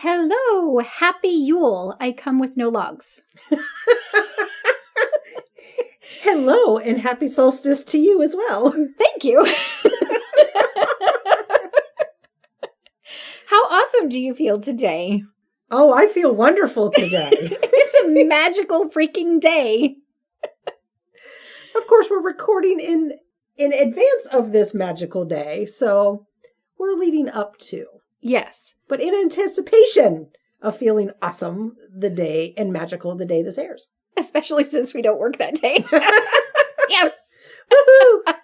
Hello, happy Yule. I come with no logs. Hello, and happy solstice to you as well. Thank you. How awesome do you feel today? Oh, I feel wonderful today. It's a magical freaking day. Of course, we're recording in advance of this magical day, so we're leading up to. Yes. But in anticipation of feeling awesome the day and magical the day this airs. Especially since we don't work that day. Yes. Woohoo!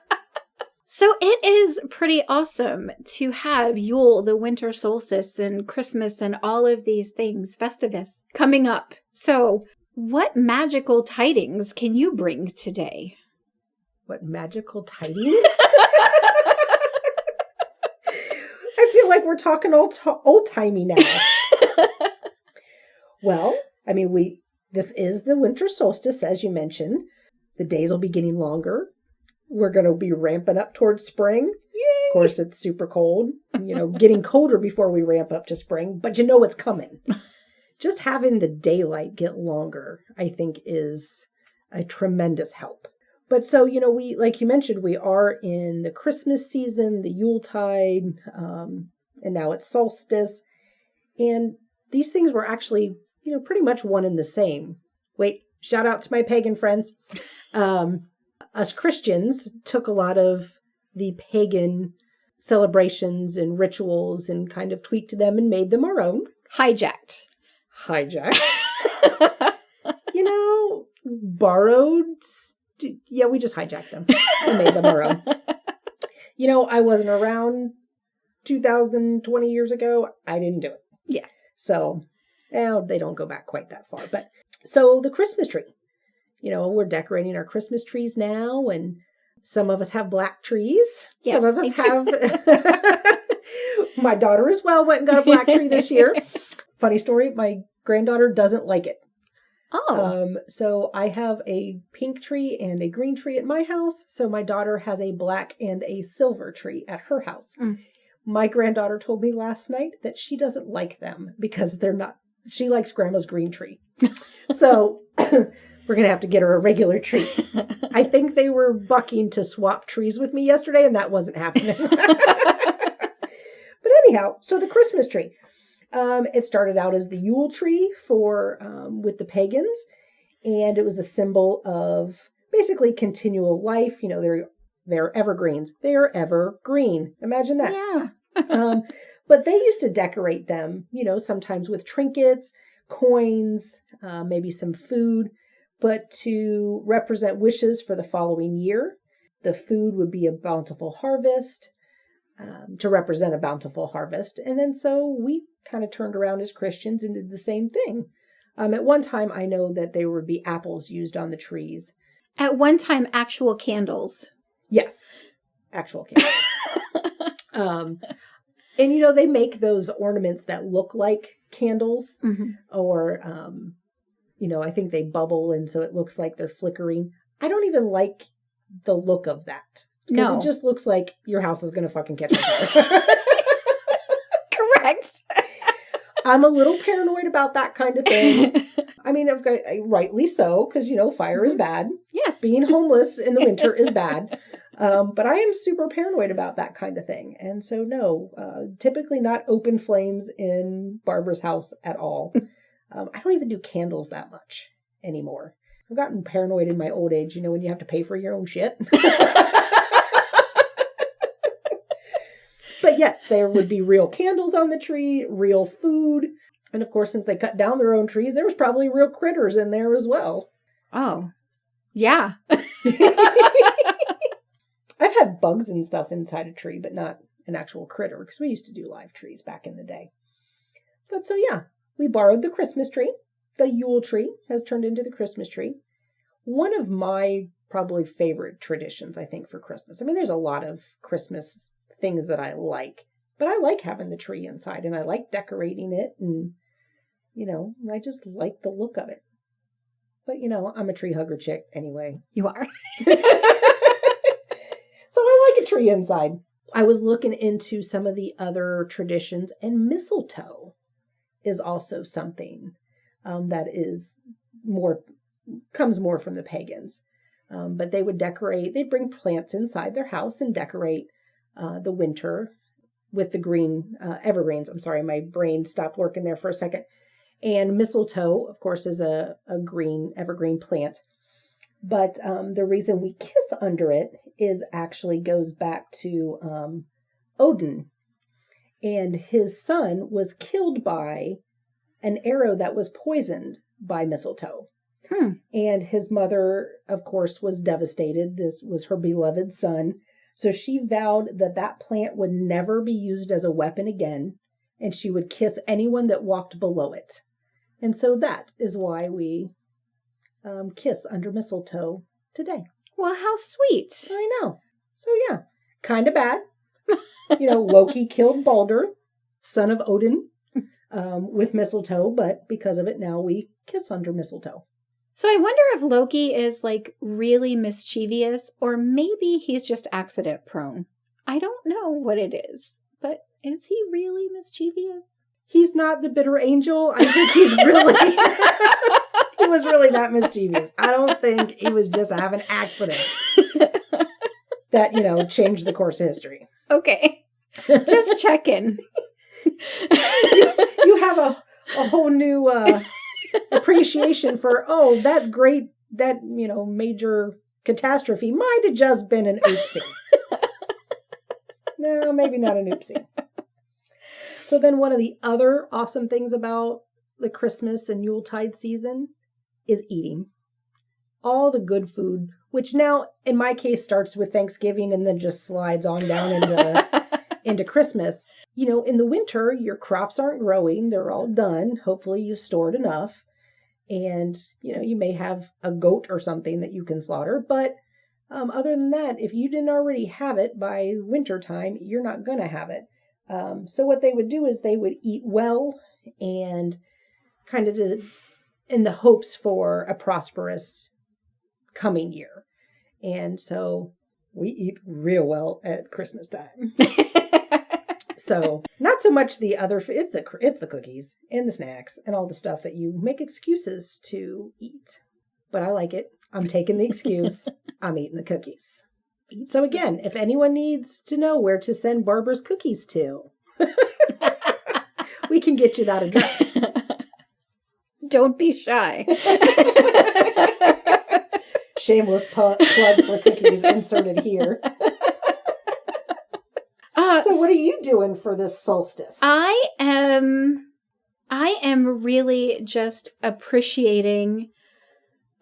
So it is pretty awesome to have Yule, the winter solstice, and Christmas and all of these things, Festivus, coming up. So what magical tidings can you bring today? What magical tidings? I feel like we're talking old-timey now. Well, I mean, this is the winter solstice, as you mentioned. The days will be getting longer. We're going to be ramping up towards spring. Yay! Of course, it's super cold, getting colder before we ramp up to spring, but you know it's coming. Just having the daylight get longer, I think, is a tremendous help. But so, we, like you mentioned, we are in the Christmas season, the Yuletide, and now it's solstice. And these things were actually, pretty much one and the same. Wait, shout out to my pagan friends. Us Christians took a lot of the pagan celebrations and rituals and kind of tweaked them and made them our own. Hijacked. Borrowed. Yeah, we just hijacked them and made them our own. I wasn't around 2020 years ago. I didn't do it. Yes. So, they don't go back quite that far. But so the Christmas tree, we're decorating our Christmas trees now, and some of us have black trees. Yes, some of us have. My daughter as well went and got a black tree this year. Funny story, my granddaughter doesn't like it. Oh. So I have a pink tree and a green tree at my house. So my daughter has a black and a silver tree at her house. Mm. My granddaughter told me last night that she doesn't like them because she likes grandma's green tree. So we're going to have to get her a regular tree. I think they were bucking to swap trees with me yesterday, and that wasn't happening. But anyhow, so the Christmas tree. It started out as the Yule tree with the pagans, and it was a symbol of basically continual life. They're evergreens. They are evergreen. Imagine that. Yeah. But they used to decorate them, sometimes with trinkets, coins, maybe some food, but to represent wishes for the following year. The food would be a bountiful harvest, to represent a bountiful harvest. And then so we kind of turned around as Christians and did the same thing. At one time, I know that there would be apples used on the trees. At one time, actual candles. Yes, actual candles. And, they make those ornaments that look like candles, mm-hmm. or, I think they bubble, and so it looks like they're flickering. I don't even like the look of that. Because it just looks like your house is going to fucking catch on fire. Correct. I'm a little paranoid about that kind of thing. I mean, rightly so, because, fire is bad. Yes. Being homeless in the winter is bad. But I am super paranoid about that kind of thing. And so, no, typically not open flames in Barbara's house at all. I don't even do candles that much anymore. I've gotten paranoid in my old age, when you have to pay for your own shit. But yes, there would be real candles on the tree, real food. And of course, since they cut down their own trees, there was probably real critters in there as well. Oh, yeah. I've had bugs and stuff inside a tree, but not an actual critter, because we used to do live trees back in the day. But so yeah, we borrowed the Christmas tree. The Yule tree has turned into the Christmas tree. One of my probably favorite traditions, I think, for Christmas. I mean, there's a lot of Christmas things that I like, but I like having the tree inside, and I like decorating it, and, I just like the look of it. But, I'm a tree hugger chick anyway. You are. So I like a tree inside. I was looking into some of the other traditions, and mistletoe is also something that comes more from the pagans. But they would they'd bring plants inside their house and decorate the winter with the green evergreens. I'm sorry, my brain stopped working there for a second. And mistletoe, of course, is a green evergreen plant. But the reason we kiss under it actually goes back to Odin. And his son was killed by an arrow that was poisoned by mistletoe. And his mother, of course, was devastated. This was her beloved son. So she vowed that plant would never be used as a weapon again, and she would kiss anyone that walked below it. And so that is why we kiss under mistletoe today. Well, how sweet. I know. So yeah, kind of bad. Loki killed Balder, son of Odin, with mistletoe, but because of it, now we kiss under mistletoe. So I wonder if Loki is like really mischievous, or maybe he's just accident prone. I don't know what it is, but is he really mischievous? He's not the bitter angel. I think he was really that mischievous. I don't think he was just having accidents that, changed the course of history. Okay. Just checking. You have a whole new appreciation for, that major catastrophe might have just been an oopsie. No, maybe not an oopsie. So then one of the other awesome things about the Christmas and Yuletide season is eating. All the good food, which now in my case starts with Thanksgiving and then just slides on down into Christmas. In the winter, your crops aren't growing. They're all done. Hopefully you stored enough. And, you may have a goat or something that you can slaughter. But other than that, if you didn't already have it by winter time, you're not going to have it. So what they would do is they would eat well and kind of in the hopes for a prosperous coming year. And so we eat real well at Christmas time. So not so much the other, it's the cookies and the snacks and all the stuff that you make excuses to eat. But I like it. I'm taking the excuse. I'm eating the cookies. So again, if anyone needs to know where to send Barbara's cookies to, we can get you that address. Don't be shy. Shameless plug for cookies inserted here. So what are you doing for this solstice? I am really just appreciating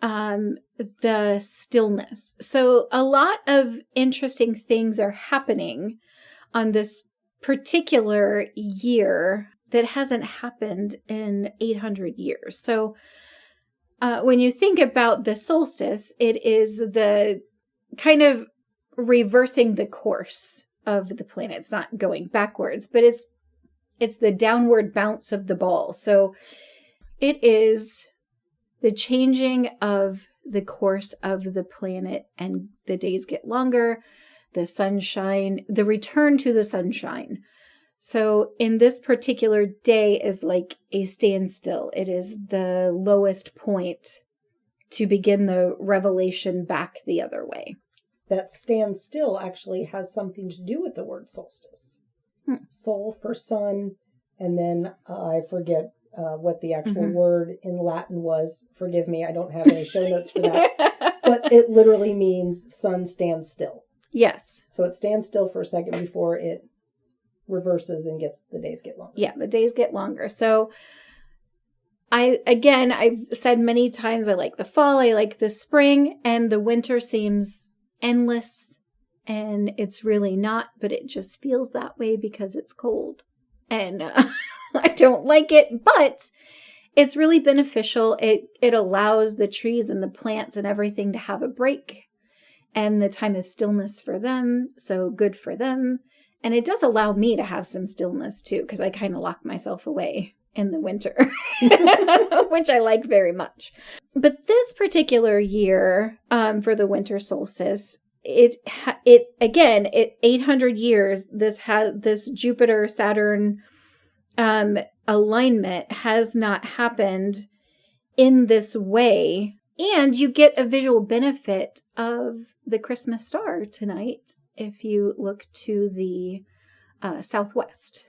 the stillness. So a lot of interesting things are happening on this particular year that hasn't happened in 800 years. So when you think about the solstice, it is the kind of reversing the course of the planet. It's not going backwards, but it's the downward bounce of the ball. So it is the changing of the course of the planet, and the days get longer, the sunshine, the return to the sunshine. So in this particular day is like a standstill. It is the lowest point to begin the revelation back the other way. That standstill actually has something to do with the word solstice. Sol for sun, and then I forget what the actual word in Latin was. Forgive me, I don't have any show notes for that. But it literally means sun stands still. Yes. So it stands still for a second before it reverses and the days get longer. Yeah, the days get longer. So I've said many times I like the fall, I like the spring, and the winter seems endless, and it's really not, but it just feels that way because it's cold, and I don't like it, but it's really beneficial. It allows the trees and the plants and everything to have a break and the time of stillness for them, so good for them. And it does allow me to have some stillness too, because I kind of lock myself away in the winter, which I like very much. But this particular year, for the winter solstice, it 800 years, this Jupiter Saturn alignment has not happened in this way. And you get a visual benefit of the Christmas star tonight if you look to the southwest.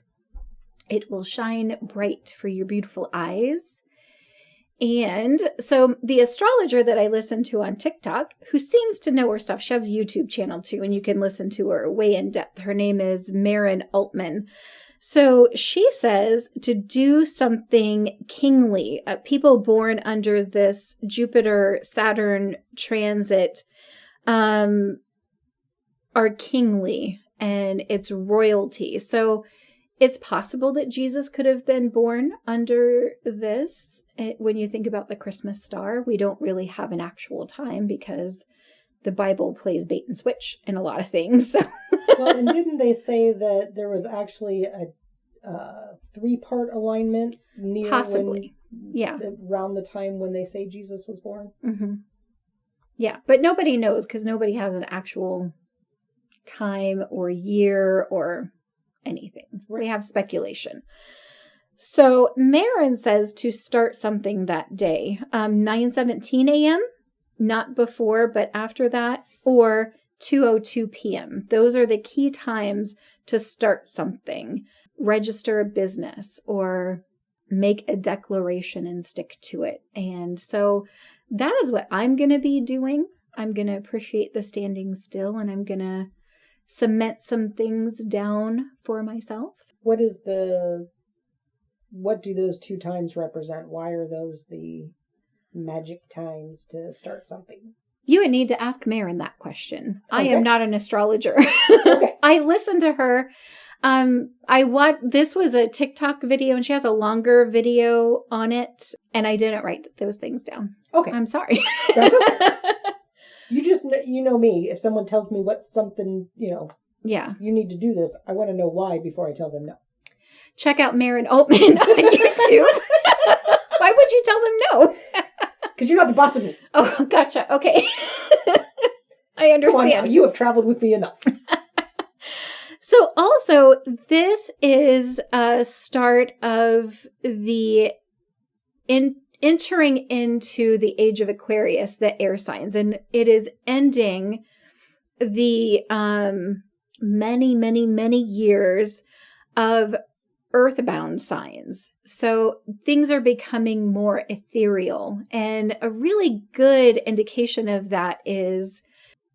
It will shine bright for your beautiful eyes. And so the astrologer that I listen to on TikTok, who seems to know her stuff, she has a YouTube channel too, and you can listen to her way in depth. Her name is Maren Altman. So she says to do something kingly. People born under this Jupiter-Saturn transit are kingly, and it's royalty. So it's possible that Jesus could have been born under this. When you think about the Christmas star, we don't really have an actual time because the Bible plays bait and switch in a lot of things. So. Well, and didn't they say that there was actually a 3-part alignment near possibly, around the time when they say Jesus was born? Mm-hmm. Yeah, but nobody knows because nobody has an actual time or year or anything. Right. We have speculation. So Maren says to start something that day, 9:17 a.m., not before, but after that, or 2:02 p.m. Those are the key times to start something, register a business, or make a declaration and stick to it. And so that is what I'm going to be doing. I'm going to appreciate the standing still, and I'm going to cement some things down for myself. What do those 2 times represent? Why are those the magic times to start something? You would need to ask Maren that question. Okay. I am not an astrologer. Okay. I listened to her. This was a TikTok video, and she has a longer video on it, and I didn't write those things down. Okay. I'm sorry. That's okay. You know me. If someone tells me what something, yeah, you need to do this, I want to know why before I tell them no. Check out Maren Altman on YouTube. Why would you tell them no? Because you're not the boss of me. Oh, gotcha. Okay. I understand. Come on now. You have traveled with me enough. So also, this is a start of the entering into the age of Aquarius, the air signs, and it is ending the many, many, many years of earthbound signs. So things are becoming more ethereal, and a really good indication of that is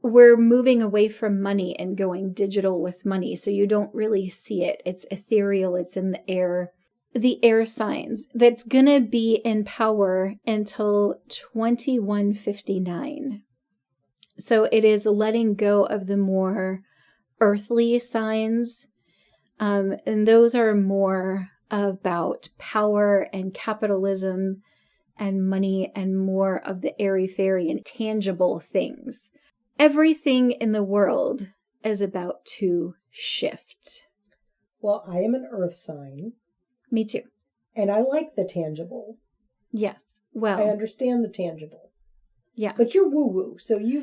we're moving away from money and going digital with money. So you don't really see it. It's ethereal. It's in the air. The air signs that's going to be in power until 2159. So it is letting go of the more earthly signs. And those are more about power and capitalism and money and more of the airy-fairy and tangible things. Everything in the world is about to shift. Well, I am an earth sign. Me too. And I like the tangible. Yes. Well, I understand the tangible. Yeah. But you're woo-woo, so you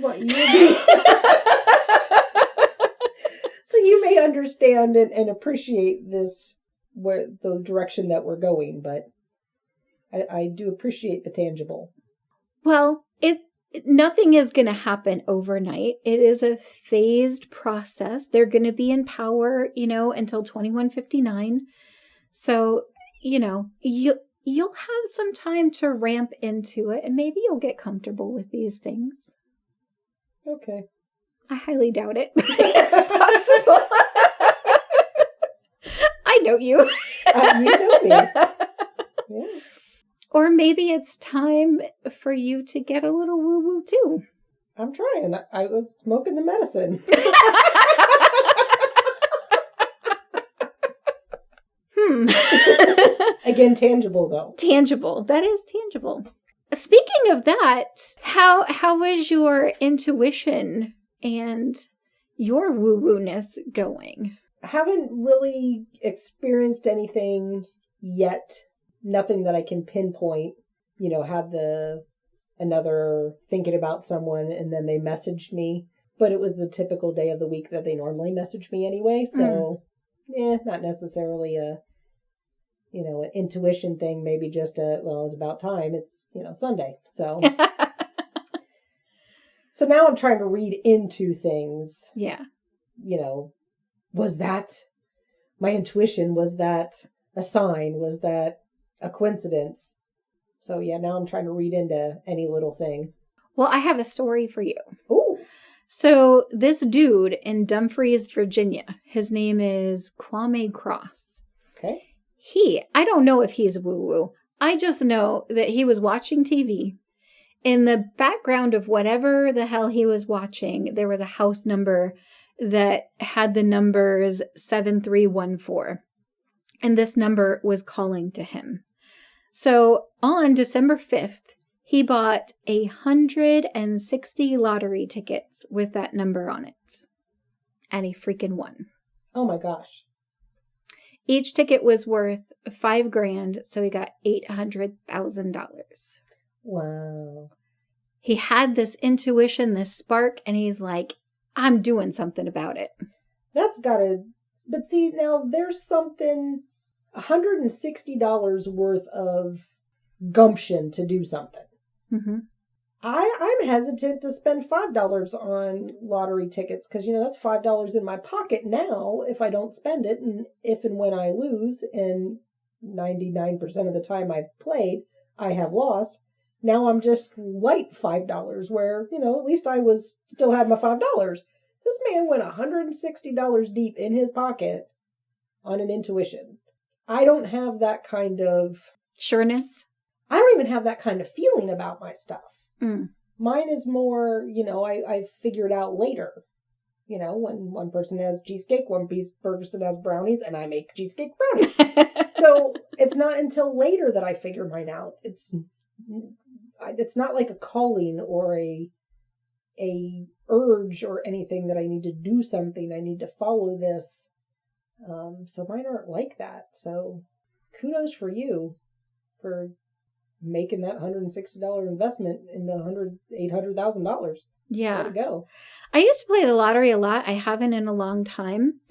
so you may understand and appreciate this, where the direction that we're going, but I do appreciate the tangible. Well, nothing is going to happen overnight. It is a phased process. They're going to be in power, until 2159. So, you'll have some time to ramp into it, and maybe you'll get comfortable with these things. Okay. I highly doubt it, but it's possible. I know you. You know me. Yeah. Or maybe it's time for you to get a little woo-woo too. I'm trying. I was smoking the medicine. Again, tangible though. Tangible. That is tangible. Speaking of that, how was your intuition and your woo-woo-ness going? I haven't really experienced anything yet. Nothing that I can pinpoint. Had another thinking about someone and then they messaged me. But it was the typical day of the week that they normally message me anyway. So, not necessarily an intuition thing, maybe just it's about time. It's, Sunday. So, so now I'm trying to read into things. Yeah. Was that my intuition? Was that a sign? Was that a coincidence? So yeah, now I'm trying to read into any little thing. Well, I have a story for you. Ooh. So this dude in Dumfries, Virginia, his name is Kwame Cross. Okay. I don't know if he's woo-woo. I just know that he was watching TV. In the background of whatever the hell he was watching, there was a house number that had the numbers 7314. And this number was calling to him. So on December 5th, he bought 160 lottery tickets with that number on it. And he freaking won. Oh my gosh. Each ticket was worth $5,000, so he got $800,000. Wow. He had this intuition, this spark, and he's like, I'm doing something about it. That's gotta, but see, now there's something, $160 worth of gumption to do something. Mm-hmm. I'm hesitant to spend $5 on lottery tickets because, that's $5 in my pocket now if I don't spend it. And if and when I lose, and 99% of the time I've played, I have lost. Now I'm just light $5 where, at least I still had my $5. This man went $160 deep in his pocket on an intuition. I don't have that kind of sureness. I don't even have that kind of feeling about my stuff. Mm. Mine is more, I figure it out later. When one person has cheesecake, one person has brownies, and I make cheesecake brownies. So it's not until later that I figure mine out. It's not like a calling or a urge or anything that I need to do something. I need to follow this. So mine aren't like that. So kudos for you for making that $160 investment into $800,000. Yeah. Way to go. I used to play the lottery a lot. I haven't in a long time.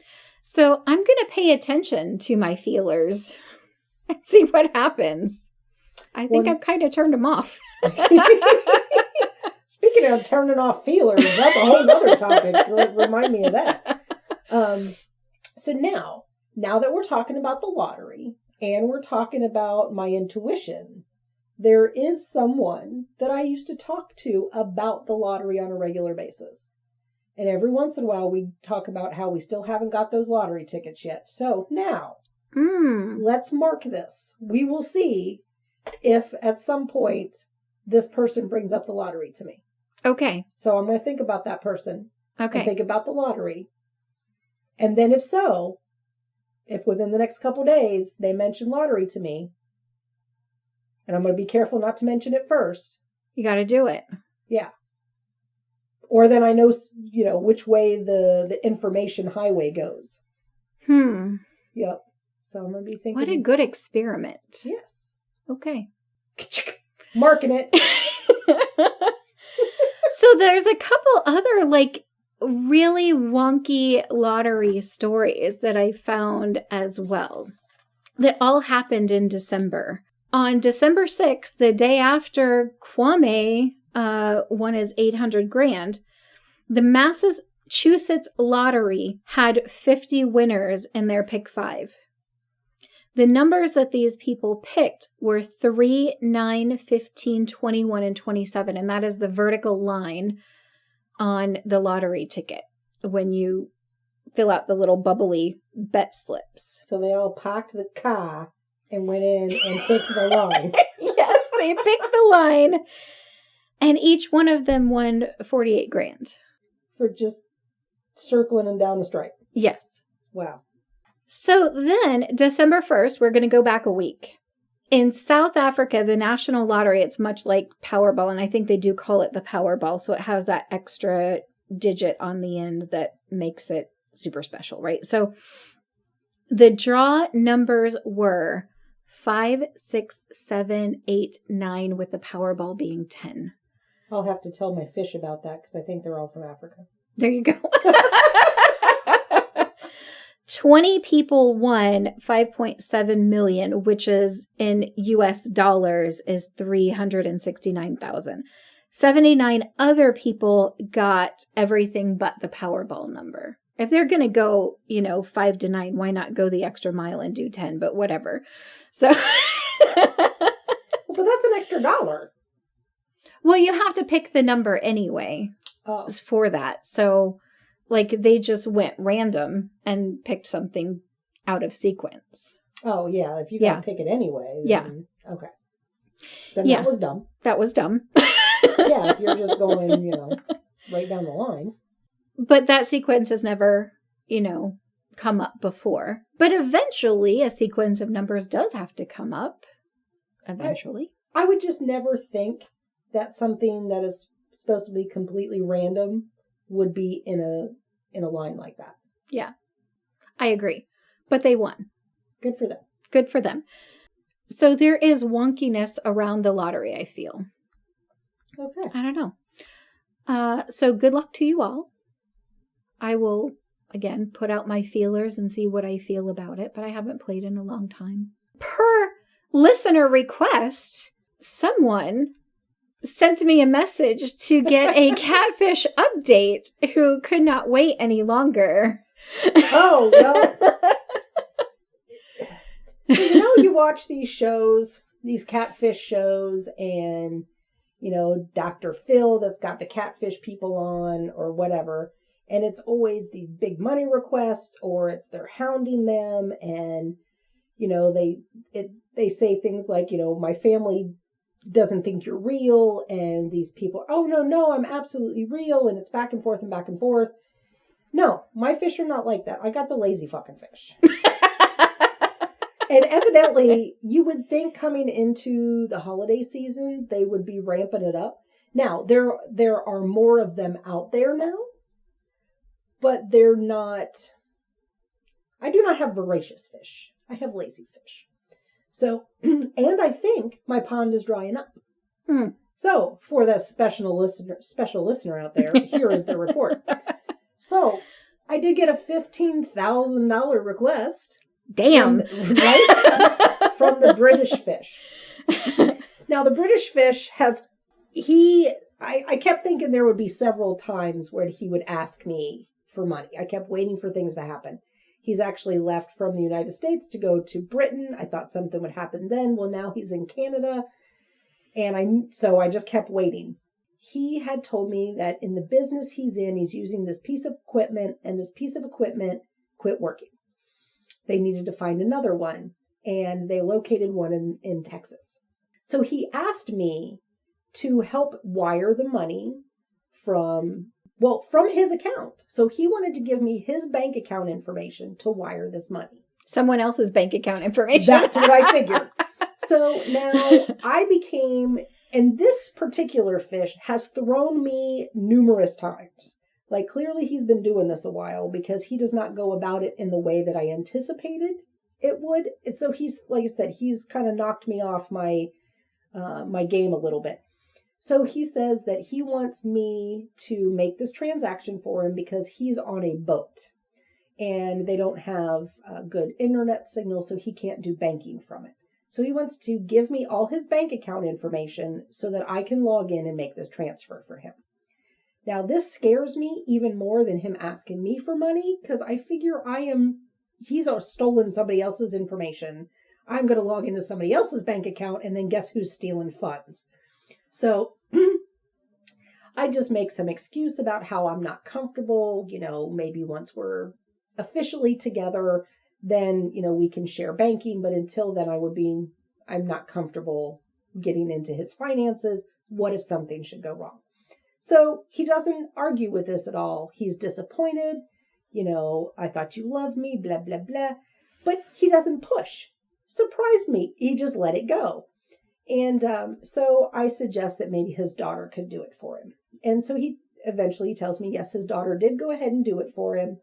So I'm going to pay attention to my feelers and see what happens. I think I've kind of turned them off. Speaking of turning off feelers, that's a whole other topic. Remind me of that. So now that we're talking about the lottery and we're talking about my intuition, there is someone that I used to talk to about the lottery on a regular basis. And every once in a while, we talk about how we still haven't got those lottery tickets yet. So now, let's mark this. We will see if at some point this person brings up the lottery to me. Okay. So I'm going to think about that person. Okay. And think about the lottery. And then if within the next couple days they mention lottery to me, and I'm going to be careful not to mention it first. You got to do it. Yeah. Or then I know, which way the information highway goes. Yep. So I'm going to be thinking. What a good experiment. Yes. Okay. Marking it. So there's a couple other really wonky lottery stories that I found as well that all happened in December. On December 6th, the day after Kwame won his $800,000, the Massachusetts lottery had 50 winners in their pick 5. The numbers that these people picked were 3, 9, 15, 21, and 27. And that is the vertical line on the lottery ticket when you fill out the little bubbly bet slips. So they all parked the car and went in and picked the line. Yes, they picked the line. And each one of them won $48,000. For just circling them down the stripe. Yes. Wow. So then, December 1st, we're going to go back a week. In South Africa, the National Lottery, it's much like Powerball, and I think they do call it the Powerball, so it has that extra digit on the end that makes it super special, right? So the draw numbers were 5, 6, 7, 8, 9, with the Powerball being 10. I'll have to tell my fish about that because I think they're all from Africa. There you go. 20 people won 5.7 million, which is in US dollars is 369,000. 79 other people got everything but the Powerball number. If they're going to go, 5 to 9, why not go the extra mile and do 10, but whatever. So But that's an extra $1. Well, you have to pick the number anyway for that. So they just went random and picked something out of sequence. Oh, yeah. If you got to pick it anyway. Then, yeah. Okay. Then that was dumb. That was dumb. Yeah, if you're just going, right down the line. But that sequence has never, come up before. But eventually a sequence of numbers does have to come up. Eventually. I would just never think that something that is supposed to be completely random would be in a line like that. Yeah, I agree. But they won. Good for them. Good for them. So there is wonkiness around the lottery, I feel. Okay. I don't know. So good luck to you all. I will, again, put out my feelers and see what I feel about it, but I haven't played in a long time. Per listener request, someone sent me a message to get a catfish update who could not wait any longer. Oh, well. So, you watch these shows, these catfish shows, and, Dr. Phil that's got the catfish people on or whatever. And it's always these big money requests, or it's they're hounding them. And, they say things like, my family doesn't think you're real. And these people, oh, no, I'm absolutely real. And it's back and forth and back and forth. No, my fish are not like that. I got the lazy fucking fish. And evidently, you would think coming into the holiday season, they would be ramping it up. Now, there are more of them out there now, but they're not, I do not have voracious fish. I have lazy fish. So, and I think my pond is drying up. So, for the special listener out there, here is the report. So, I did get a $15,000 request. Damn. From the British fish. Now, the British fish I kept thinking there would be several times where he would ask me for money. I kept waiting for things to happen. He's actually left from the United States to go to Britain. I thought something would happen then. Well, now he's in Canada. And so I just kept waiting. He had told me that in the business he's in, he's using this piece of equipment, and this piece of equipment quit working. They needed to find another one, and they located one in Texas. So he asked me to help wire the money from his account. So he wanted to give me his bank account information to wire this money. Someone else's bank account information. That's what I figured. So now and this particular fish has thrown me numerous times. Like, clearly he's been doing this a while, because he does not go about it in the way that I anticipated it would. So he's, like I said, he's kind of knocked me off my game a little bit. So he says that he wants me to make this transaction for him because he's on a boat and they don't have a good internet signal, so he can't do banking from it. So he wants to give me all his bank account information so that I can log in and make this transfer for him. Now, this scares me even more than him asking me for money, because I figure he's stolen somebody else's information. I'm going to log into somebody else's bank account, and then guess who's stealing funds? So I just make some excuse about how I'm not comfortable. Maybe once we're officially together, then, we can share banking. But until then, I'm not comfortable getting into his finances. What if something should go wrong? So he doesn't argue with this at all. He's disappointed. I thought you loved me, blah, blah, blah. But he doesn't push. Surprised me. He just let it go. And so I suggest that maybe his daughter could do it for him. And so he eventually tells me, yes, his daughter did go ahead and do it for him.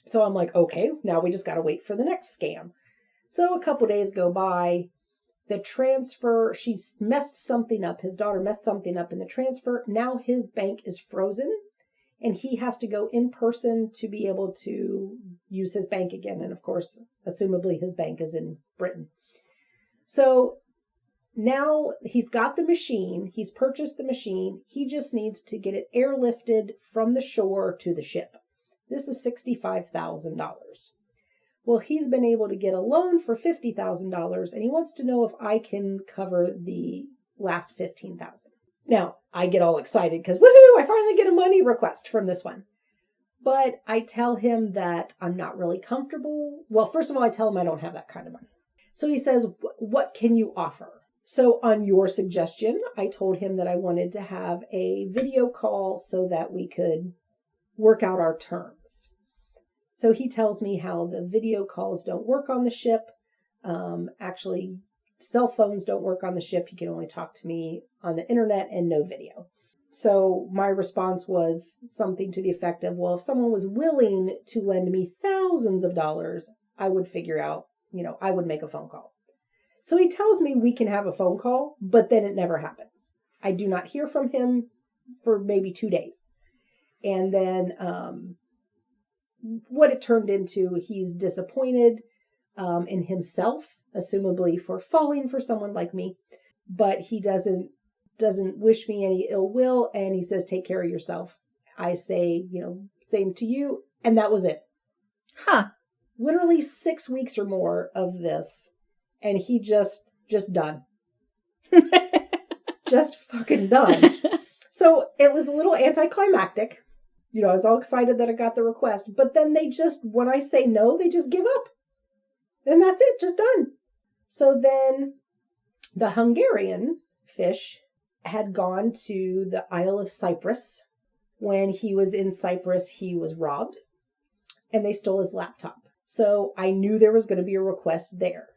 So I'm like, okay, now we just got to wait for the next scam. So a couple days go by. The transfer, she messed something up. His daughter messed something up in the transfer. Now his bank is frozen and he has to go in person to be able to use his bank again. And of course, assumably his bank is in Britain. So now he's got the machine. He's purchased the machine. He just needs to get it airlifted from the shore to the ship. This is $65,000. Well, he's been able to get a loan for $50,000, and he wants to know if I can cover the last $15,000. Now, I get all excited because, woohoo, I finally get a money request from this one. But I tell him that I'm not really comfortable. Well, first of all, I tell him I don't have that kind of money. So he says, what can you offer? So on your suggestion, I told him that I wanted to have a video call so that we could work out our terms. So he tells me how the video calls don't work on the ship. Actually, cell phones don't work on the ship. You can only talk to me on the internet and no video. So my response was something to the effect of, well, if someone was willing to lend me thousands of dollars, I would figure out, I would make a phone call. So he tells me we can have a phone call, but then it never happens. I do not hear from him for maybe 2 days. And then what it turned into, he's disappointed in himself, assumably for falling for someone like me, but he doesn't wish me any ill will, and he says, take care of yourself. I say, same to you, and that was it. Huh. Literally 6 weeks or more of this, and he just done. Just fucking done. So it was a little anticlimactic. I was all excited that I got the request, but then when I say no, they just give up. And that's it, just done. So then the Hungarian fish had gone to the Isle of Cyprus. When he was in Cyprus, he was robbed and they stole his laptop. So I knew there was going to be a request there.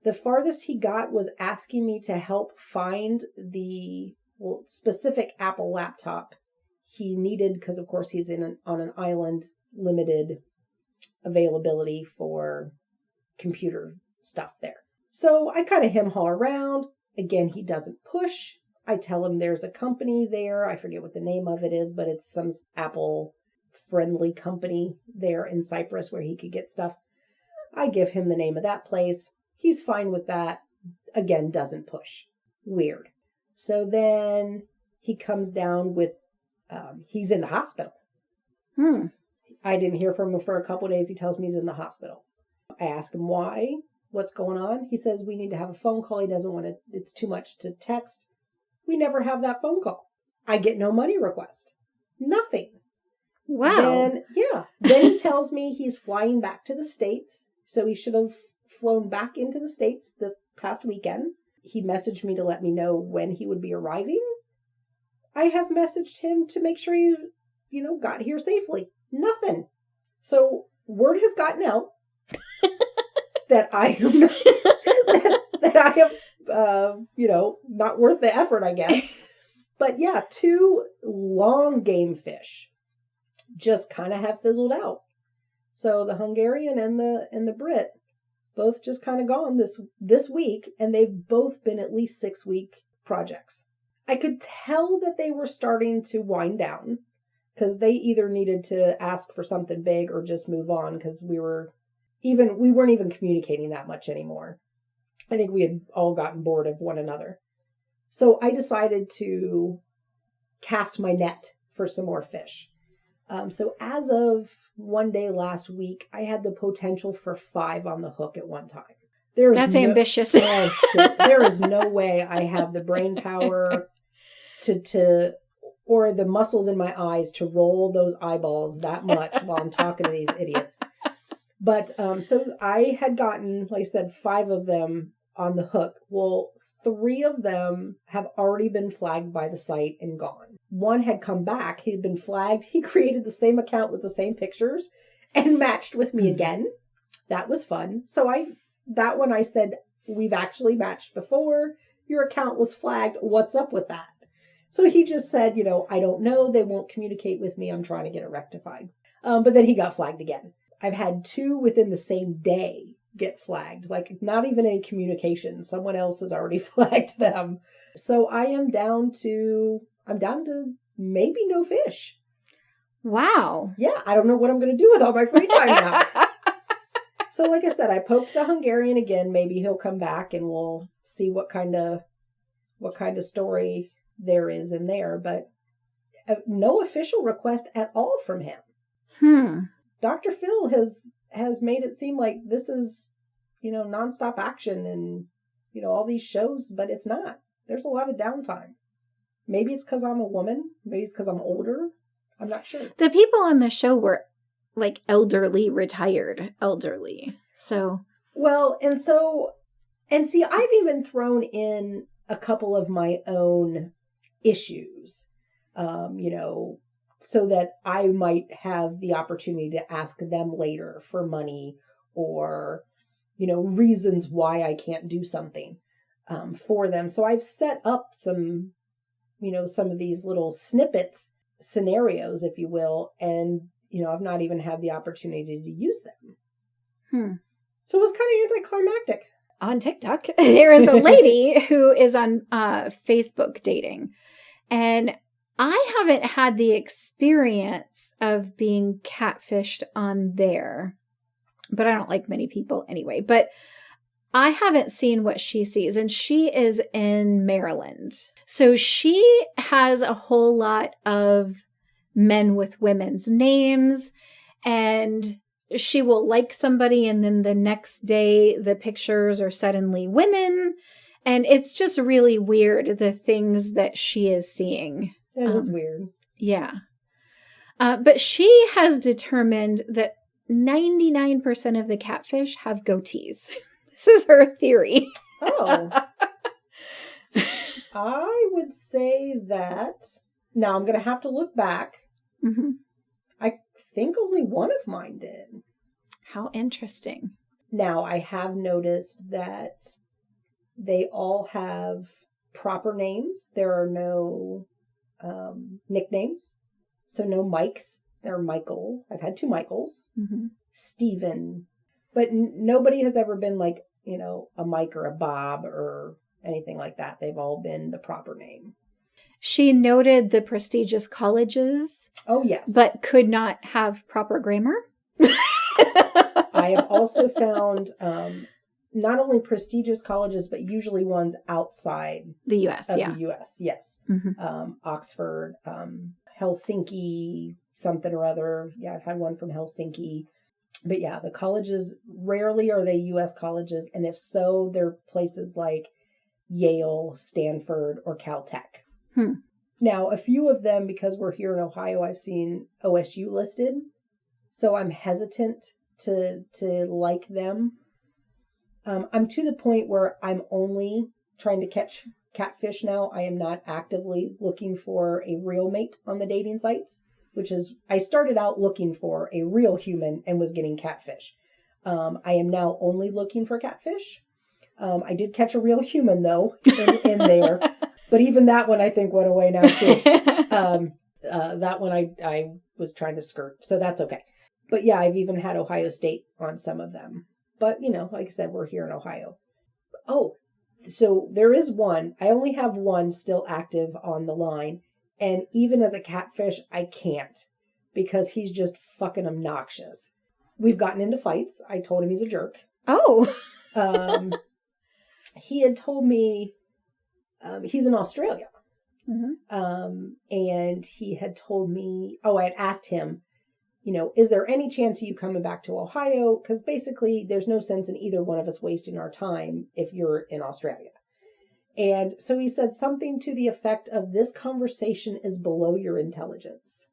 The farthest he got was asking me to help find the specific Apple laptop he needed, because of course he's on an island, limited availability for computer stuff there. So I kind of hem-haw around. Again, he doesn't push. I tell him there's a company there. I forget what the name of it is, but it's some Apple-friendly company there in Cyprus where he could get stuff. I give him the name of that place. He's fine with that. Again, doesn't push. Weird. So then he comes down with, he's in the hospital. I didn't hear from him for a couple of days. He tells me he's in the hospital. I ask him why, what's going on. He says we need to have a phone call. He doesn't want to, it's too much to text. We never have that phone call. I get no money request. Nothing. Wow. Then he tells me he's flying back to the States. So he should have flown back into the States this past weekend. He messaged me to let me know when he would be arriving. I have messaged him to make sure he, got here safely. Nothing. So word has gotten out that I am not, that I am, not worth the effort, I guess. But yeah, 2 long game fish just kind of have fizzled out. So the Hungarian and the Brit both just kind of gone this week, and they've both been at least 6-week projects. I could tell that they were starting to wind down because they either needed to ask for something big or just move on, because we weren't even communicating that much anymore. I think we had all gotten bored of one another. So I decided to cast my net for some more fish. So as of one day last week, I had the potential for 5 on the hook at one time. That's ambitious. Oh, shit. There is no way I have the brain power to or the muscles in my eyes to roll those eyeballs that much while I'm talking to these idiots. But so I had gotten, like I said, 5 of them on the hook. Well, 3 of them have already been flagged by the site and gone. 1 had come back. He'd been flagged. He created the same account with the same pictures and matched with me again. That was fun. So that one I said, we've actually matched before. Your account was flagged. What's up with that? So he just said, I don't know. They won't communicate with me. I'm trying to get it rectified. But then he got flagged again. I've had 2 within the same day get flagged, like not even any communication. Someone else has already flagged them. So I'm down to maybe no fish. Wow. Yeah, I don't know what I'm going to do with all my free time now. So like I said, I poked the Hungarian again. Maybe he'll come back and we'll see what kind of story there is in there. But no official request at all from him. Dr. Phil has made it seem like this is, nonstop action and, all these shows, but it's not. There's a lot of downtime. Maybe it's because I'm a woman. Maybe it's because I'm older. I'm not sure. The people on the show were like retired elderly. So. Well, and see, I've even thrown in a couple of my own issues, so that I might have the opportunity to ask them later for money or, reasons why I can't do something for them. So I've set up some of these little snippets, scenarios, if you will, and, I've not even had the opportunity to use them. So it was kind of anticlimactic. On TikTok, there is a lady who is on Facebook dating, and I haven't had the experience of being catfished on there, but I don't like many people anyway. But I haven't seen what she sees, and she is in Maryland. So she has a whole lot of men with women's names, and she will like somebody, and then the next day the pictures are suddenly women. And it's just really weird, the things that she is seeing. It is weird. Yeah. But she has determined that 99% of the catfish have goatees. This is her theory. Oh. I would say that. Now I'm going to have to look back. Mm-hmm. I think only one of mine did. How interesting. Now, I have noticed that they all have proper names. There are no nicknames. So no Mikes. They're Michael. I've had 2 Michaels. Mm-hmm. Stephen. But nobody has ever been like, a Mike or a Bob or anything like that. They've all been the proper name. She noted the prestigious colleges. Oh, yes. But could not have proper grammar. I have also found not only prestigious colleges, but usually ones outside the U.S. The U.S. Yes. Mm-hmm. Oxford, Helsinki, something or other. Yeah, I've had one from Helsinki. But yeah, the colleges, rarely are they U.S. colleges. And if so, they're places like Yale, Stanford, or Caltech. Now, a few of them, because we're here in Ohio, I've seen OSU listed. So I'm hesitant to like them. I'm to the point where I'm only trying to catch catfish now. I am not actively looking for a real mate on the dating sites, which is, I started out looking for a real human and was getting catfish. I am now only looking for catfish. I did catch a real human, though, in there. But even that one, I think, went away now, too. That one I was trying to skirt, so that's okay. But yeah, I've even had Ohio State on some of them. But, like I said, we're here in Ohio. Oh, so there is one. I only have one still active on the line. And even as a catfish, I can't. Because he's just fucking obnoxious. We've gotten into fights. I told him he's a jerk. Oh. He had told me he's in Australia. Mm-hmm. And he had told me, I had asked him, is there any chance of you coming back to Ohio? Because basically there's no sense in either one of us wasting our time if you're in Australia. And so he said something to the effect of, this conversation is below your intelligence.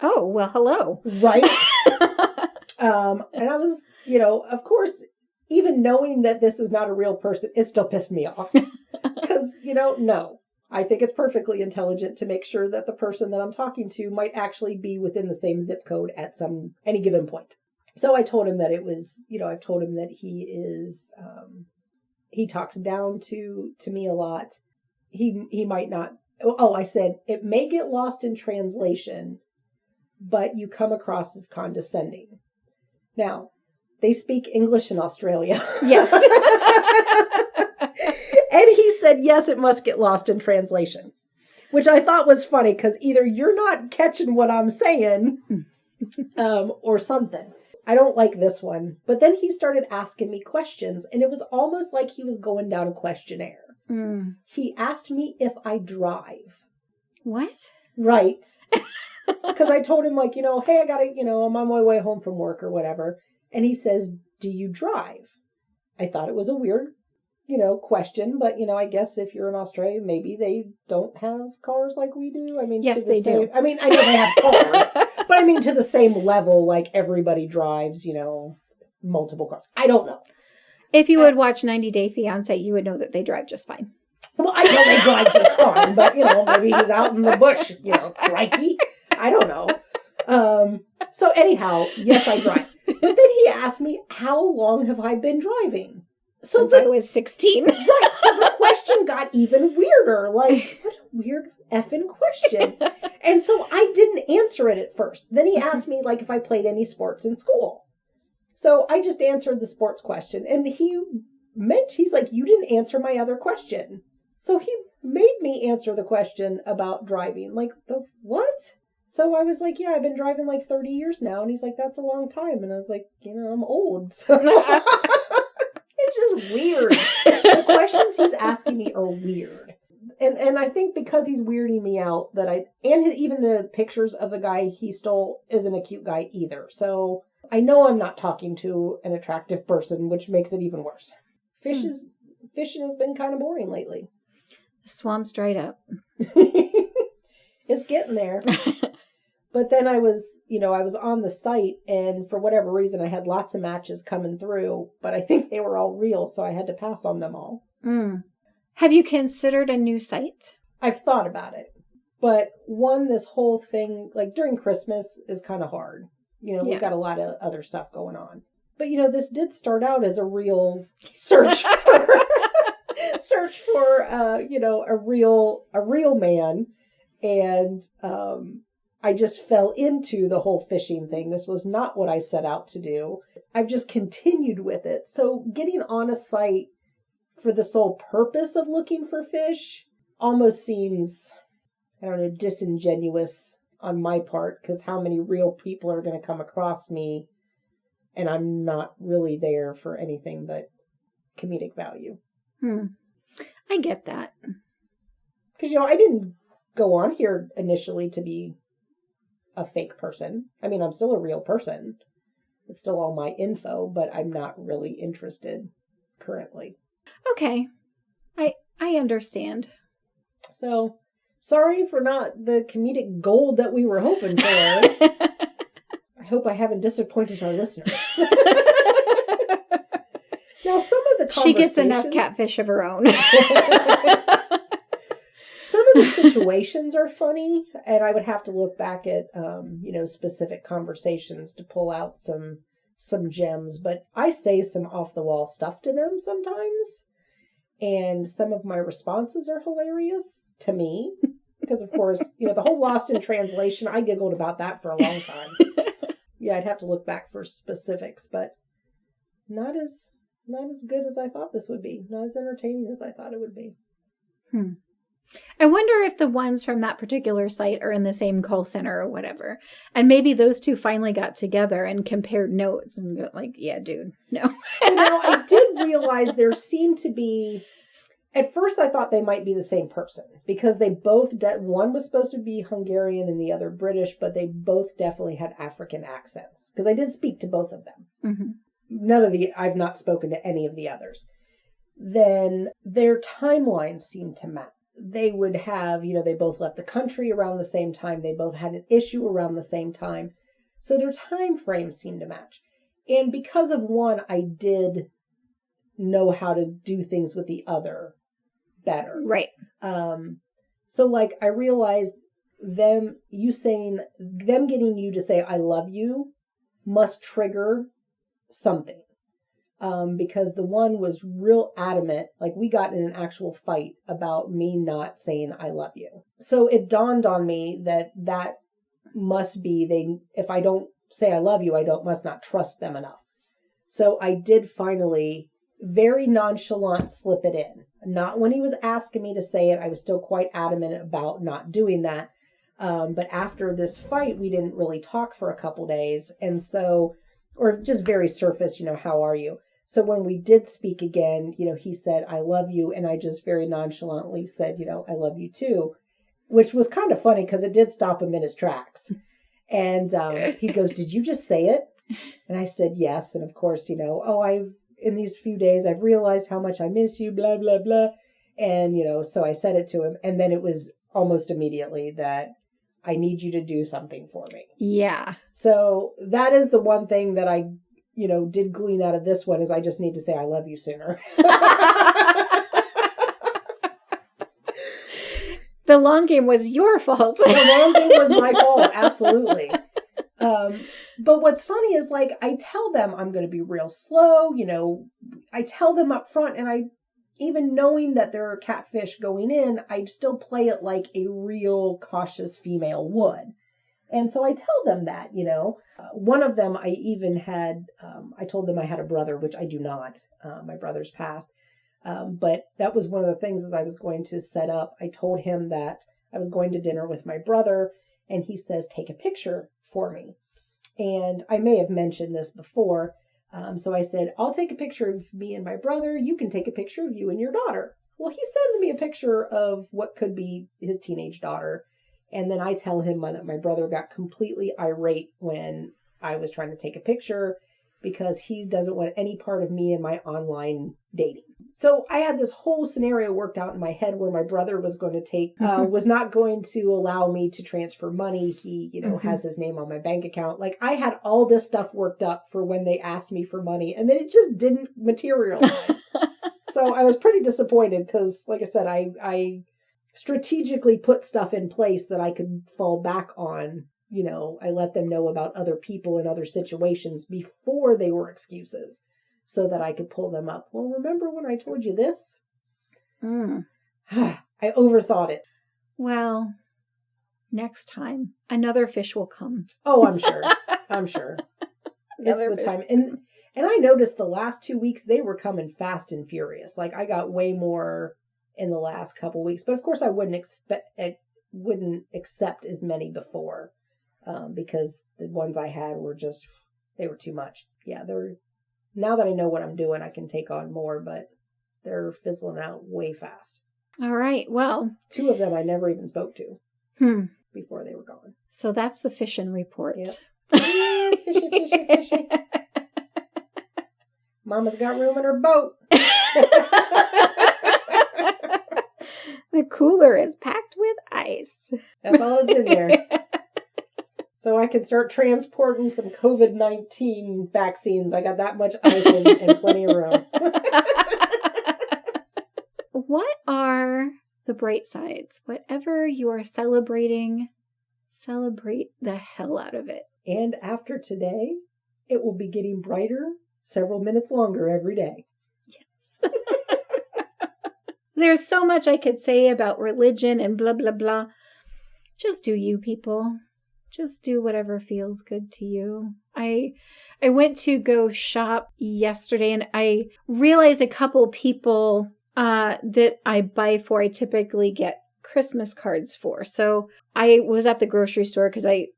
Oh, well, hello. Right? And I was, of course, even knowing that this is not a real person, it still pissed me off. Because, no. I think it's perfectly intelligent to make sure that the person that I'm talking to might actually be within the same zip code at any given point. So I told him that it was, I've told him that he is, he talks down to me a lot. He might not. I said, it may get lost in translation, but you come across as condescending. Now, they speak English in Australia. Yes. And he said, yes, it must get lost in translation. which I thought was funny because either you're not catching what I'm saying or something. I don't like this one. But then he started asking me questions, and it was almost like he was going down a questionnaire. Mm. He asked me if I drive. What? Right. Because I told him, like, hey, I got to, I'm on my way home from work or whatever. And he says, do you drive? I thought it was a weird, question. But, I guess if you're in Australia, maybe they don't have cars like we do. I mean, yes, they do. I mean, I know they have cars, but I mean, to the same level, like everybody drives, multiple cars. I don't know. If you would watch 90 Day Fiancé, you would know that they drive just fine. Well, I know they drive just fine, but, maybe he's out in the bush, crikey. I don't know. So anyhow, yes, I drive. But then he asked me, how long have I been driving? Since I was 16. Right. So the question got even weirder. Like, what a weird effing question. And so I didn't answer it at first. Then he asked me, like, if I played any sports in school. So I just answered the sports question. And he's like, you didn't answer my other question. So he made me answer the question about driving. Like, the what? So I was like, yeah, I've been driving like 30 years now. And he's like, that's a long time. And I was like, I'm old. So it's just weird. The questions he's asking me are weird. And I think because he's weirding me out even the pictures of the guy he stole isn't a cute guy either. So I know I'm not talking to an attractive person, which makes it even worse. Fishing has been kind of boring lately. The swamp's dried up. It's getting there. But then I was on the site, and for whatever reason, I had lots of matches coming through, but I think they were all real, so I had to pass on them all. Mm. Have you considered a new site? I've thought about it. But this whole thing, like during Christmas, is kind of hard. We've got a lot of other stuff going on. But, this did start out as a real search for, a real man. And I just fell into the whole fishing thing. This was not what I set out to do. I've just continued with it. So getting on a site for the sole purpose of looking for fish almost seems, I don't know, disingenuous on my part, because how many real people are going to come across me and I'm not really there for anything but comedic value. I get that. Because, I didn't go on here initially to be a fake person. I mean, I'm still a real person. It's still all my info, but I'm not really interested currently. Okay. I understand. So, sorry for not the comedic gold that we were hoping for. I hope I haven't disappointed our listener. Now, some of the conversations... She gets enough catfish of her own. Some of the situations are funny, and I would have to look back at, specific conversations to pull out some gems. But I say some off-the-wall stuff to them sometimes, and some of my responses are hilarious to me. Because, of course, the whole Lost in Translation, I giggled about that for a long time. Yeah, I'd have to look back for specifics, but not as good as I thought this would be. Not as entertaining as I thought it would be. I wonder if the ones from that particular site are in the same call center or whatever. And maybe those two finally got together and compared notes and got like, yeah, dude, no. So now I did realize there seemed to be, at first I thought they might be the same person because they both, one was supposed to be Hungarian and the other British, but they both definitely had African accents because I did speak to both of them. Mm-hmm. I've not spoken to any of the others. Then their timelines seemed to match. They would have, they both left the country around the same time. They both had an issue around the same time. So their time frames seemed to match. And because of one, I did know how to do things with the other better. Right. So like I realized them getting you to say, I love you must trigger something. Because the one was real adamant, like we got in an actual fight about me not saying I love you. So it dawned on me that must be if I don't say I love you, must not trust them enough. So I did finally very nonchalant slip it in. Not when he was asking me to say it. I was still quite adamant about not doing that. But after this fight, we didn't really talk for a couple days. And so, or just very surface, how are you? So when we did speak again, he said, I love you. And I just very nonchalantly said, I love you too, which was kind of funny because it did stop him in his tracks. And he goes, did you just say it? And I said, yes. And of course, in these few days, I've realized how much I miss you, blah, blah, blah. And, so I said it to him. And then it was almost immediately that I need you to do something for me. Yeah. So that is the one thing that I, did glean out of this one is I just need to say I love you sooner. The long game was your fault. The long game was my fault. Absolutely. But what's funny is like, I tell them I'm going to be real slow, I tell them up front, and even knowing that there are catfish going in, I'd still play it like a real cautious female would. And so I tell them that, one of them I even had, I told them I had a brother, which I do not. My brother's passed. But that was one of the things as I was going to set up. I told him that I was going to dinner with my brother, and he says, take a picture for me. And I may have mentioned this before. So I said, I'll take a picture of me and my brother. You can take a picture of you and your daughter. Well, he sends me a picture of what could be his teenage daughter. And then I tell him that my brother got completely irate when I was trying to take a picture because he doesn't want any part of me in my online dating. So I had this whole scenario worked out in my head where my brother was going to was not going to allow me to transfer money. He, has his name on my bank account. Like I had all this stuff worked up for when they asked me for money, and then it just didn't materialize. So I was pretty disappointed because, like I said, I strategically put stuff in place that I could fall back on. I let them know about other people and other situations before they were excuses so that I could pull them up. Well, remember when I told you this? I overthought it. Well, next time, another fish will come. Oh, I'm sure. I'm sure. It's the time. And I noticed the last 2 weeks, they were coming fast and furious. Like I got way more in the last couple weeks, but of course I wouldn't accept as many before. Because the ones I had were they were too much. Yeah, now that I know what I'm doing, I can take on more, but they're fizzling out way fast. All right, well. 2 of them I never even spoke to before they were gone. So that's the fishing report. Yep. Fishy, fishy, fishy. Mama's got room in her boat. The cooler is packed with ice. That's all that's in there. So I can start transporting some COVID-19 vaccines. I got that much ice and plenty of room. What are the bright sides? Whatever you are celebrating, celebrate the hell out of it. And after today, it will be getting brighter several minutes longer every day. Yes. There's so much I could say about religion and blah, blah, blah. Just do you, people. Just do whatever feels good to you. I went to go shop yesterday, and I realized a couple people that I buy for, I typically get Christmas cards for. So I was at the grocery store because I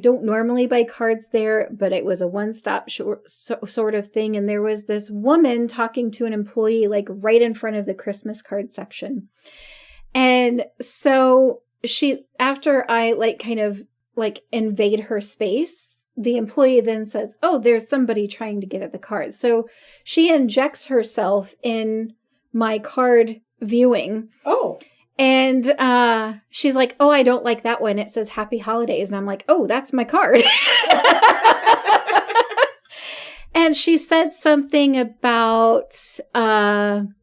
don't normally buy cards there, but it was a one-stop sort of thing. And there was this woman talking to an employee like right in front of the Christmas card section. And so after I invade her space, the employee then says, oh, there's somebody trying to get at the cards. So she injects herself in my card viewing. Oh. And she's like, oh, I don't like that one. It says Happy Holidays. And I'm like, oh, that's my card. And she said something about an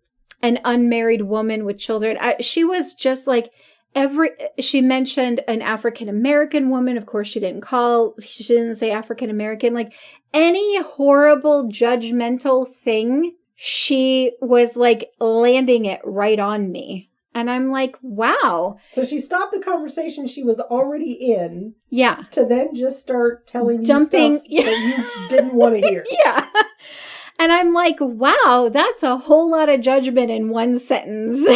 unmarried woman with children. She was just like, she mentioned an African-American woman. Of course, she didn't say African-American. Like any horrible, judgmental thing, she was like landing it right on me. And I'm like, wow. So she stopped the conversation she was already in. Yeah. To then just start telling you stuff that you didn't want to hear. Yeah. And I'm like, wow, that's a whole lot of judgment in one sentence.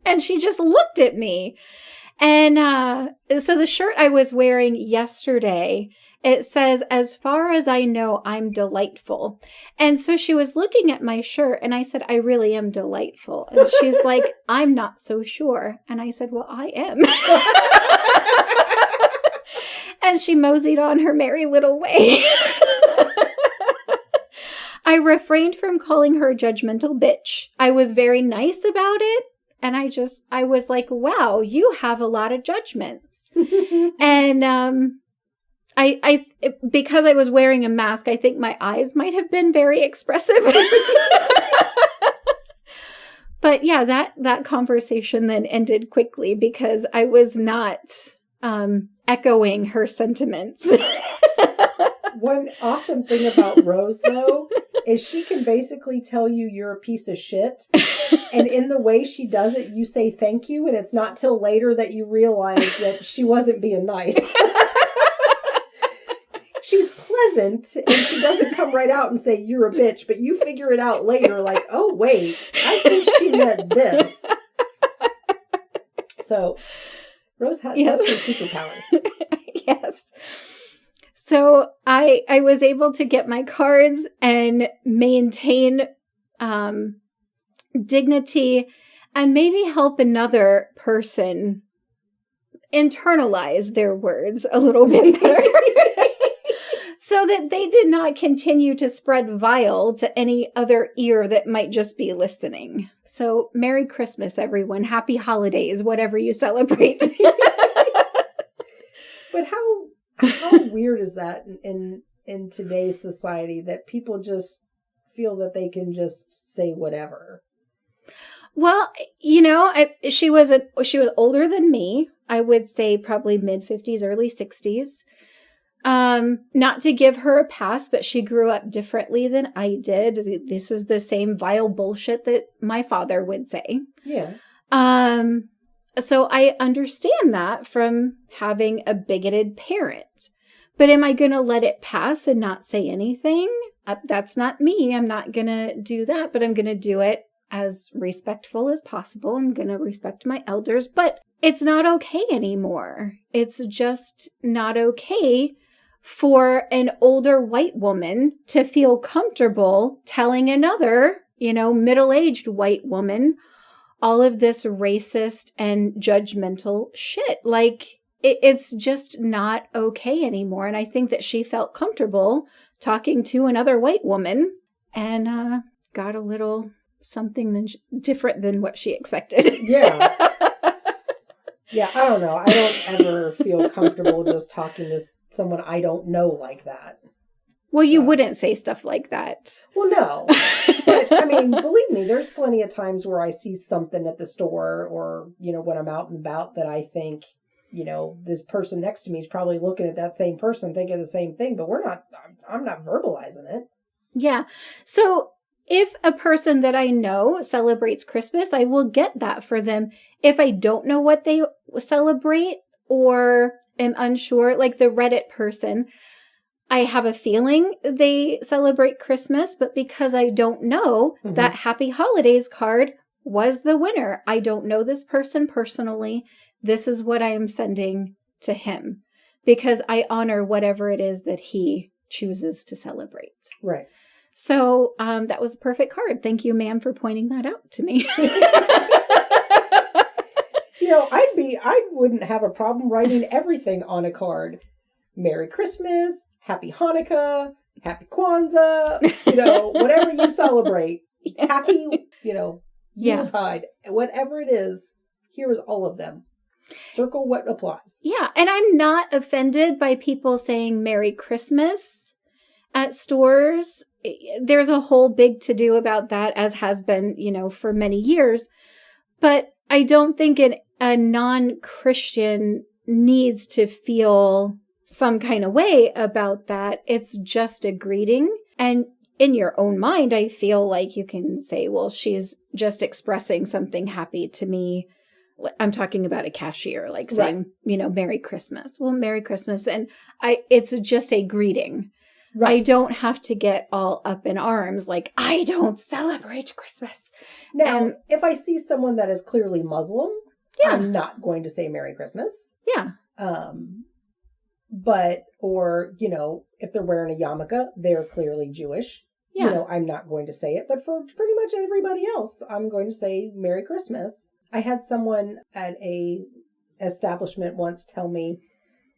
And she just looked at me. And so the shirt I was wearing yesterday, it says, as far as I know, I'm delightful. And so she was looking at my shirt and I said, I really am delightful. And she's like, I'm not so sure. And I said, well, I am. And she moseyed on her merry little way. I refrained from calling her a judgmental bitch. I was very nice about it. And I was like, wow, you have a lot of judgments. And I because I was wearing a mask, I think my eyes might have been very expressive. But yeah, that conversation then ended quickly because I was not echoing her sentiments. One awesome thing about Rose, though, is she can basically tell you you're a piece of shit. And in the way she does it, you say thank you. And it's not till later that you realize that she wasn't being nice. She's pleasant and she doesn't come right out and say you're a bitch. But you figure it out later like, oh, wait, I think she meant this. So Rose has that's her superpower. Yes. So I was able to get my cards and maintain dignity and maybe help another person internalize their words a little bit better so that they did not continue to spread vile to any other ear that might just be listening. So Merry Christmas, everyone. Happy holidays, whatever you celebrate. But how weird is that in today's society that people just feel that they can just say whatever? Well, she was older than me. I would say probably mid-50s, early 60s. Not to give her a pass, but she grew up differently than I did. This is the same vile bullshit that my father would say. Yeah. So I understand that from having a bigoted parent. But am I going to let it pass and not say anything? That's not me. I'm not going to do that, but I'm going to do it as respectful as possible. I'm going to respect my elders, but it's not okay anymore. It's just not okay for an older white woman to feel comfortable telling another, middle-aged white woman all of this racist and judgmental shit. Like, it's just not okay anymore. And I think that she felt comfortable talking to another white woman and got a little something different than what she expected. Yeah. Yeah, I don't know. I don't ever feel comfortable just talking to someone I don't know like that. Well, you wouldn't say stuff like that. Well, no. But, I mean, believe me, there's plenty of times where I see something at the store or, when I'm out and about that I think, this person next to me is probably looking at that same person thinking the same thing, but I'm not verbalizing it. Yeah. So if a person that I know celebrates Christmas, I will get that for them. If I don't know what they celebrate or am unsure, like the Reddit person, I have a feeling they celebrate Christmas, but because I don't know, that Happy Holidays card was the winner. I don't know this person personally. This is what I am sending to him because I honor whatever it is that he chooses to celebrate. Right. So that was a perfect card. Thank you, ma'am, for pointing that out to me. I wouldn't have a problem writing everything on a card. Merry Christmas, Happy Hanukkah, Happy Kwanzaa, whatever you celebrate. Happy, Yuletide, whatever it is, here is all of them. Circle what applies. Yeah, and I'm not offended by people saying Merry Christmas at stores. There's a whole big to-do about that, as has been, for many years. But I don't think a non-Christian needs to feel some kind of way about that. It's just a greeting. And in your own mind, I feel like you can say, well, she's just expressing something happy to me. I'm talking about a cashier, like saying, Merry Christmas. Well, Merry Christmas. And it's just a greeting. Right. I don't have to get all up in arms like, I don't celebrate Christmas. Now, if I see someone that is clearly Muslim, I'm not going to say Merry Christmas. Yeah. But, or, if they're wearing a yarmulke, they're clearly Jewish. Yeah. I'm not going to say it. But for pretty much everybody else, I'm going to say Merry Christmas. I had someone at a establishment once tell me,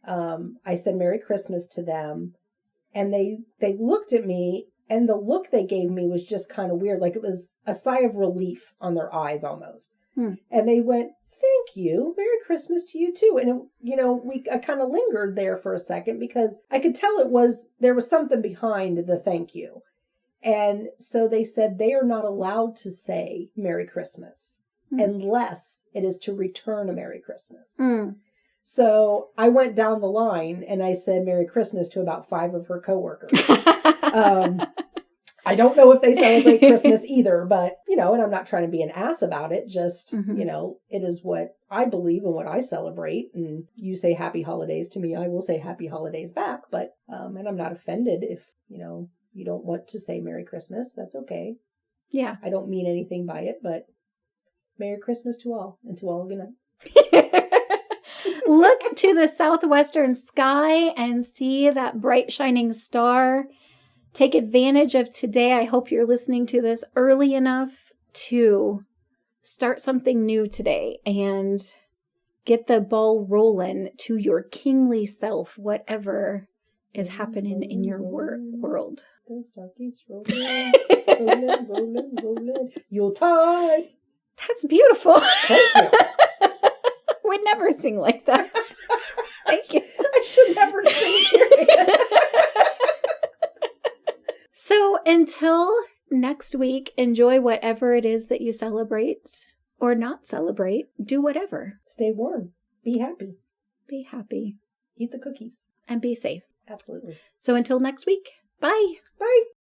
I said Merry Christmas to them. And they looked at me, and the look they gave me was just kind of weird. Like it was a sigh of relief on their eyes almost. And they went, thank you. Merry Christmas to you too. And, I kind of lingered there for a second because I could tell there was something behind the thank you. And so they said they are not allowed to say Merry Christmas unless it is to return a Merry Christmas. So I went down the line and I said Merry Christmas to about 5 of her coworkers. I don't know if they celebrate Christmas either, but, and I'm not trying to be an ass about it. Just, it is what I believe and what I celebrate. And you say happy holidays to me, I will say happy holidays back. But, and I'm not offended if, you don't want to say Merry Christmas. That's okay. Yeah. I don't mean anything by it, but Merry Christmas to all, and to all good night. Look to the southwestern sky and see that bright shining star. Take advantage of today. I hope you're listening to this early enough to start something new today and get the ball rolling to your kingly self, whatever is happening in your world. The stockies rolling, rolling. Yuletide. That's beautiful. Thank you. We'd never sing like that. Thank you. I should never sing, period. So until next week, enjoy whatever it is that you celebrate or not celebrate. Do whatever. Stay warm. Be happy. Be happy. Eat the cookies. And be safe. Absolutely. So until next week, bye. Bye.